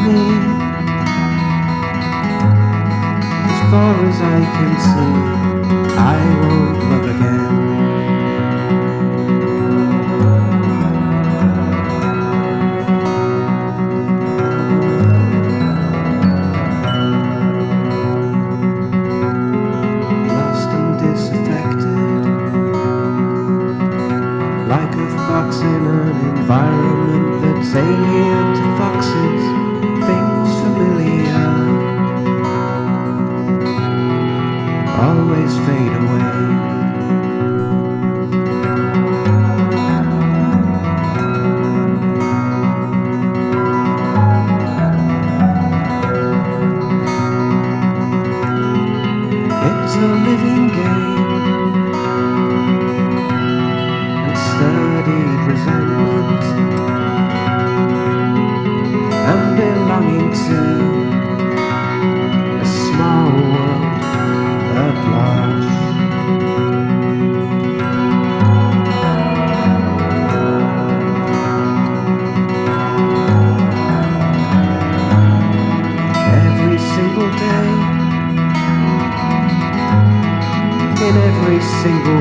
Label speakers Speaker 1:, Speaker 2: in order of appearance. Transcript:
Speaker 1: me. As far as I can see, I won't love again. Lost and disaffected, like a fox in an environment that's alien to foxes. Things familiar always fade away. It's a living game and studied resentment and belonging to a small world at large. Every single day, in every single